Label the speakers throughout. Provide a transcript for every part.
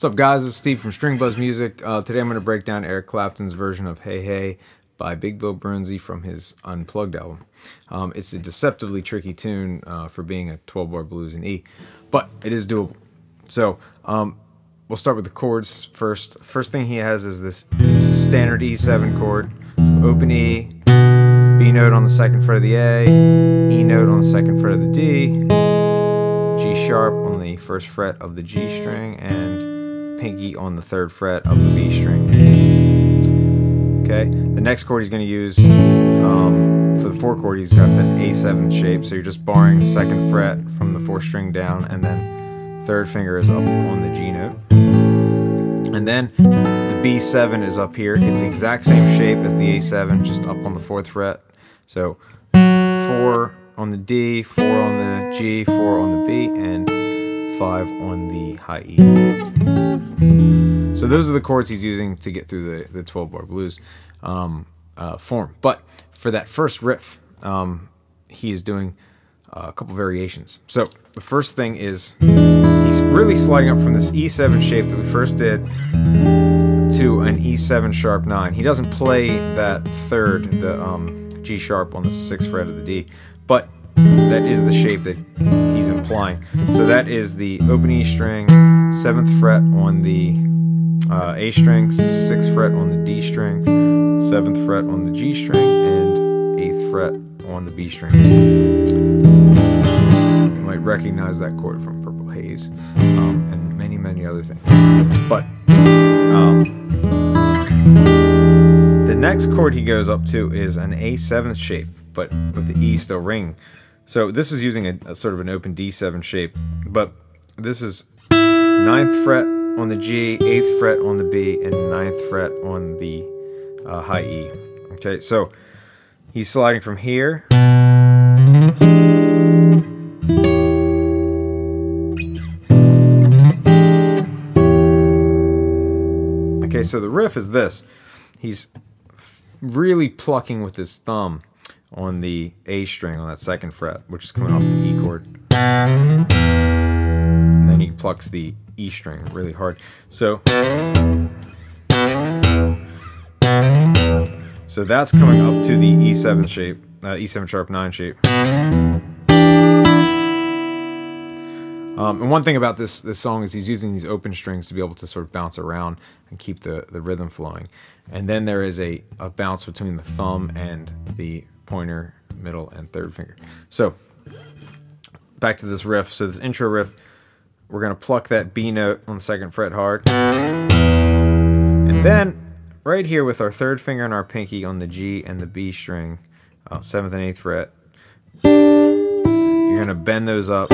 Speaker 1: What's up, guys? It's Steve from String Buzz Music. Today I'm going to break down Eric Clapton's version of Hey Hey by Big Bill Broonzy from his Unplugged album. It's a deceptively tricky tune for being a 12-bar blues in E, but it is doable. So we'll start with the chords first. First thing he has is this standard E7 chord. So open E, B note on the second fret of the A, E note on the second fret of the D, G sharp on the first fret of the G string, and pinky on the third fret of the B string. Okay, the next chord he's going to use for the 4 chord, he's got the A7 shape, so you're just barring the second fret from the 4th string down, and then third finger is up on the G note. And then the B7 is up here. It's the exact same shape as the A7, just up on the 4th fret. So 4 on the D, 4 on the G, 4 on the B, and 5 on the high E. So those are the chords he's using to get through the 12-bar blues form. But for that first riff, he is doing a couple variations. So the first thing is he's really sliding up from this E7 shape that we first did to an E7 sharp 9. He doesn't play that third, the G sharp on the 6th fret of the D, but that is the shape that he's implying. So that is the open E string, 7th fret on the A string, 6th fret on the D string, 7th fret on the G string, and 8th fret on the B string. You might recognize that chord from Purple Haze and many, many other things. But the next chord he goes up to is an A7 shape, but with the E still ringing. So this is using a sort of an open D7 shape, but this is 9th fret on the G, 8th fret on the B, and 9th fret on the high E. Okay, so he's sliding from here okay, so the riff is this. He's really plucking with his thumb on the A string on that 2nd fret, which is coming off the E chord. And then he plucks the E string really hard. So that's coming up to the E7 shape, E7 sharp 9 shape. And one thing about this song is he's using these open strings to be able to sort of bounce around and keep the rhythm flowing. And then there is a bounce between the thumb and the pointer, middle, and third finger. So back to this riff. So this intro riff, we're going to pluck that B note on the 2nd fret hard. And then right here with our 3rd finger and our pinky on the G and the B string, 7th and 8th fret, you're going to bend those up.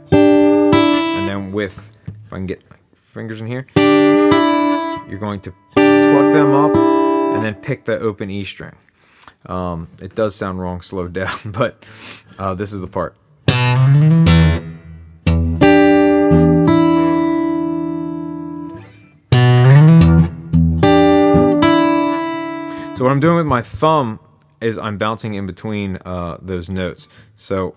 Speaker 1: And then with, if I can get my fingers in here, you're going to pluck them up and then pick the open E string. It does sound wrong slowed down, but this is the part. So what I'm doing with my thumb is I'm bouncing in between those notes. So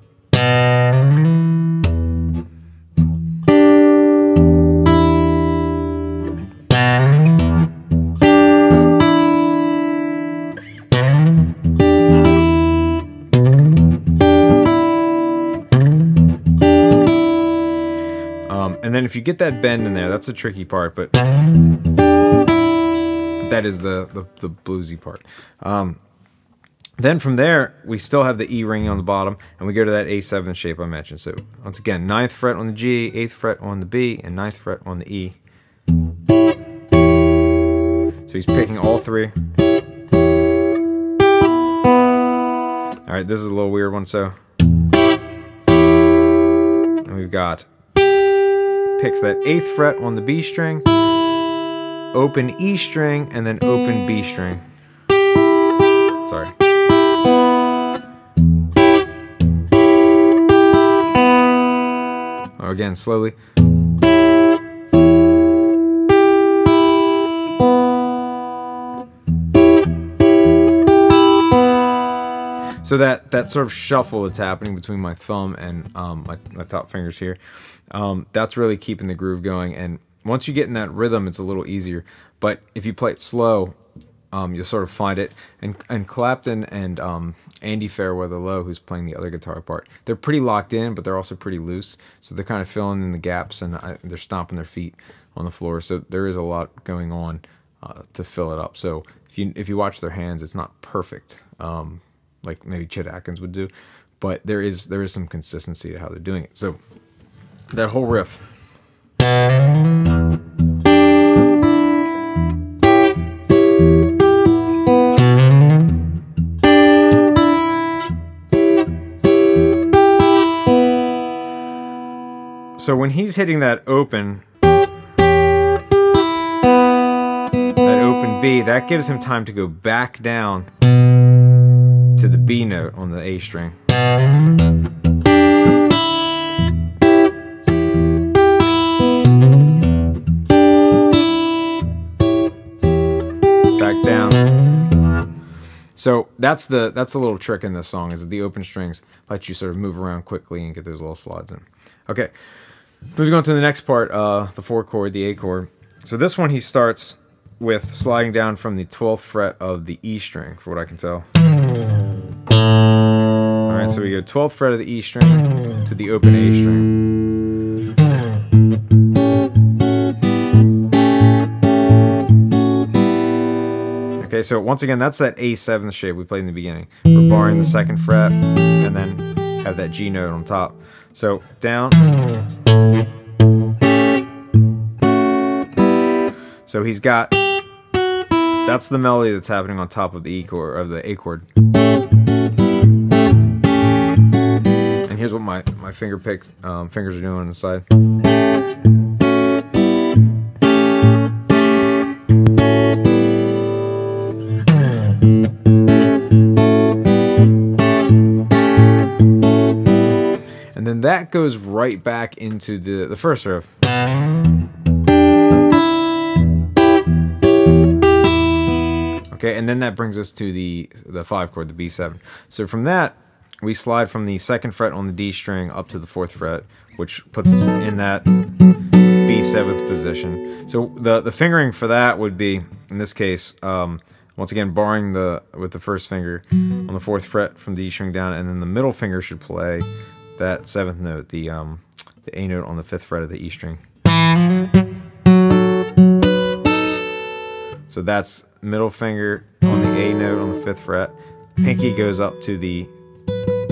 Speaker 1: and then if you get that bend in there, that's the tricky part, but that is the bluesy part. Then from there, we still have the E ringing on the bottom, and we go to that A7 shape I mentioned. So once again, 9th fret on the G, 8th fret on the B, and 9th fret on the E. So he's picking all 3. All right, this is a little weird one. So, and we've got picks that 8th fret on the B string, open E string, and then open B string. Sorry. Again, slowly. So that sort of shuffle that's happening between my thumb and my top fingers here, that's really keeping the groove going. And once you get in that rhythm, it's a little easier. But if you play it slow, you'll sort of find it. And Clapton and Andy Fairweather Lowe, who's playing the other guitar part, they're pretty locked in, but they're also pretty loose. So they're kind of filling in the gaps, and they're stomping their feet on the floor. So there is a lot going on to fill it up. So if you watch their hands, it's not perfect, like maybe Chet Atkins would do, but there is some consistency to how they're doing it. So that whole riff. So when he's hitting that open B, that gives him time to go back down to the B note on the A string. Back down. So that's the little trick in this song, is that the open strings let you sort of move around quickly and get those little slides in. Okay, moving on to the next part, the 4 chord, the A chord. So this one he starts with sliding down from the 12th fret of the E string, for what I can tell. Alright, so we go 12th fret of the E string to the open A string. Okay, so once again, that's that A7 shape we played in the beginning. We're barring the 2nd fret and then have that G note on top. So down. So he's got, that's the melody that's happening on top of the E chord, of the A chord. And here's what my fingers are doing on the side. And then that goes right back into the first riff. Okay, and then that brings us to the 5 chord, the B7. So from that, we slide from the 2nd fret on the D string up to the 4th fret, which puts us in that B7th position. So the fingering for that would be, in this case, once again, barring with the first finger on the 4th fret from the D string down, and then the middle finger should play that 7th note, the A note on the 5th fret of the E string. So that's middle finger on the A note on the 5th fret. Pinky goes up to the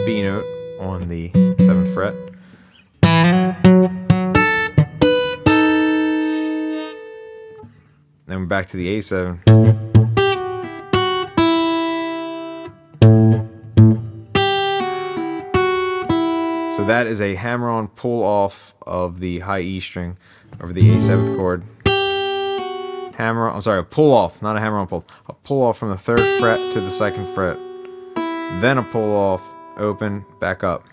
Speaker 1: B note on the 7th fret. Then we're back to the A7. So that is a hammer-on pull-off of the high E string over the A7th chord. A pull-off, not a hammer-on pull. A pull-off from the 3rd fret to the 2nd fret. Then a pull-off, open, back up.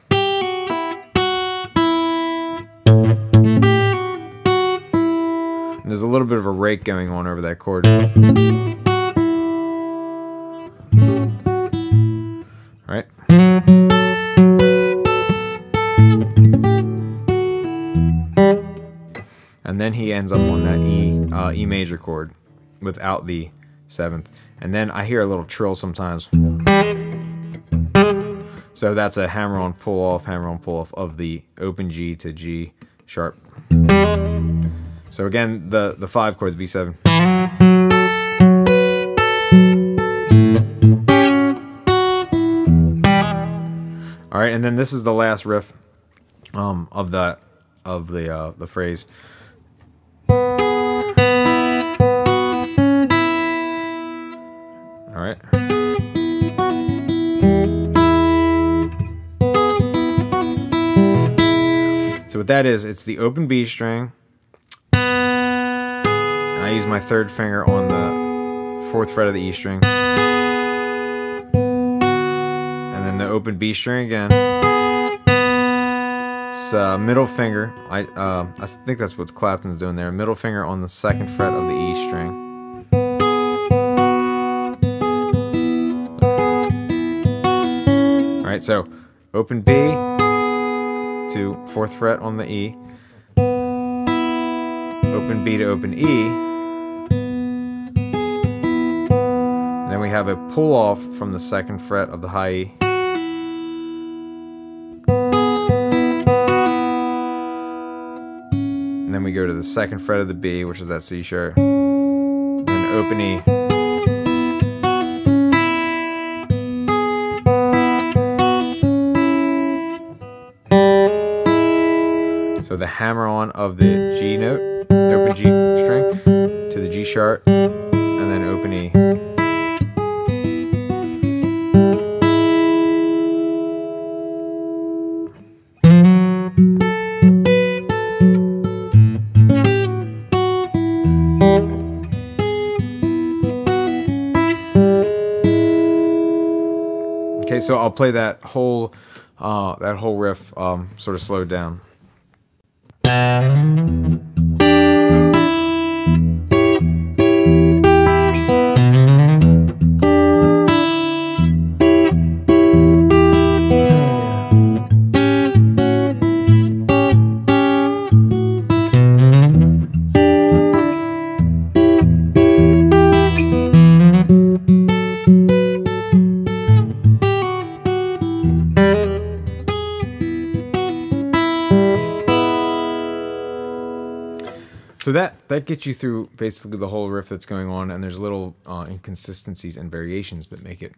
Speaker 1: And there's a little bit of a rake going on over that chord. Right? And then he ends up on that E major chord without the 7th. And then I hear a little trill sometimes. So that's a hammer-on pull-off of the open G to G sharp. So again, the 5 chord, the B7. All right, and then this is the last riff of the phrase. All right. So what that is, it's the open B string. And I use my 3rd finger on the 4th fret of the E string. And then the open B string again. It's middle finger. I think that's what Clapton's doing there. Middle finger on the 2nd fret of the E string. so open B to 4th fret on the E, open B to open E, and then we have a pull off from the 2nd fret of the high E. And then we go to the 2nd fret of the B, which is that C sharp, and then open E. So the hammer on of the G note, open G string, to the G sharp, and then open E. Okay, so I'll play that whole riff sort of slowed down. So that gets you through basically the whole riff that's going on, and there's little inconsistencies and variations that make it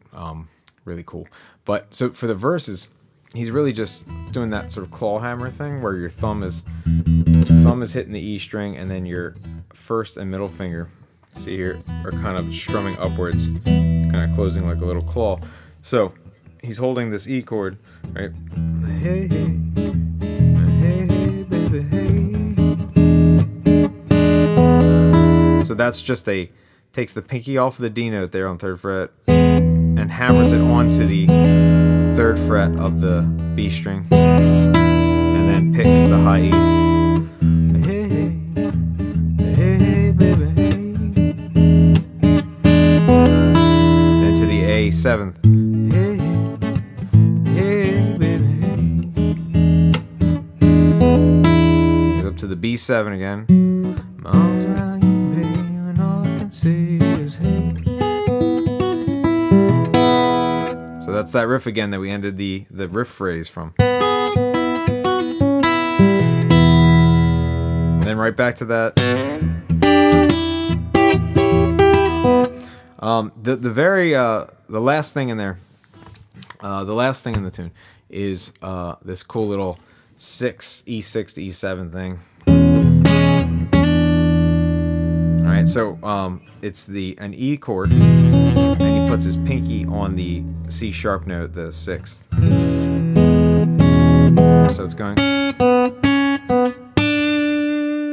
Speaker 1: really cool. But so for the verses, he's really just doing that sort of claw hammer thing where your thumb is hitting the E string, and then your first and middle finger, see here, are kind of strumming upwards, kind of closing like a little claw. So he's holding this E chord, right? Hey, hey, hey, hey, baby, hey. So that's just takes the pinky off of the D note there on 3rd fret and hammers it onto the 3rd fret of the B string, and then picks the high E. Hey, hey, hey, baby, hey. Then to the A 7th. Hey, hey, baby, hey. Up to the B7 again. Mom's around you, baby, and all I can say is hey. So that's that riff again that we ended the riff phrase from. And then right back to that. The last thing in there, the last thing in the tune is this cool little E6 to E7 thing. All right, so it's an E chord, and he puts his pinky on the C sharp note, the 6th. So it's going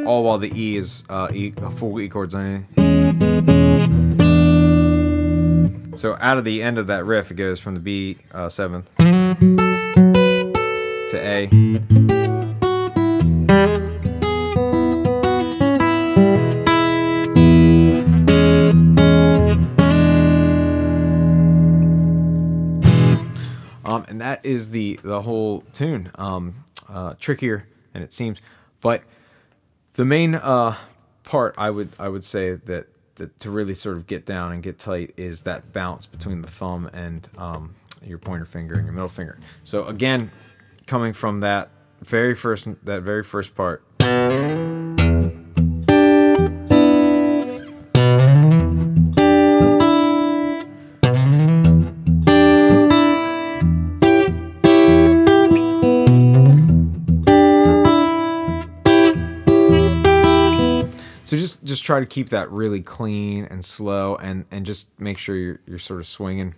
Speaker 1: all while the E is a full E chord's on it. So out of the end of that riff, it goes from the B 7th to A. And that is the whole tune. Trickier than it seems, but the main part I would say that to really sort of get down and get tight is that bounce between the thumb and your pointer finger and your middle finger. So again, coming from that very first part. So just try to keep that really clean and slow, and just make sure you're sort of swinging,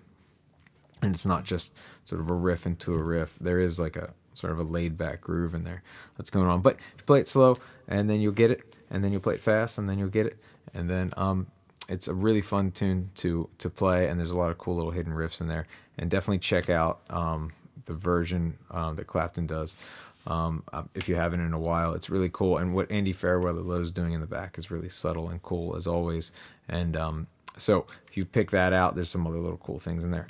Speaker 1: and it's not just sort of a riff into a riff. There is like a sort of a laid back groove in there that's going on. But if you play it slow, and then you'll get it, and then you'll play it fast, and then you'll get it, and then it's a really fun tune to play, and there's a lot of cool little hidden riffs in there. And definitely check out the version that Clapton does. If you haven't in a while, it's really cool, and what Andy Fairweather Lowe's doing in the back is really subtle and cool as always. And so if you pick that out, there's some other little cool things in there.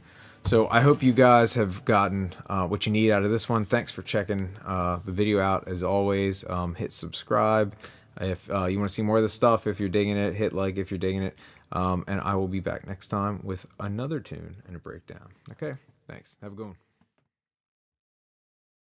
Speaker 1: So I hope you guys have gotten what you need out of this one. Thanks for checking the video out. As always, hit subscribe if you want to see more of this stuff. If you're digging it, hit like if you're digging it. And I will be back next time with another tune and a breakdown. Okay, thanks. Have a good one.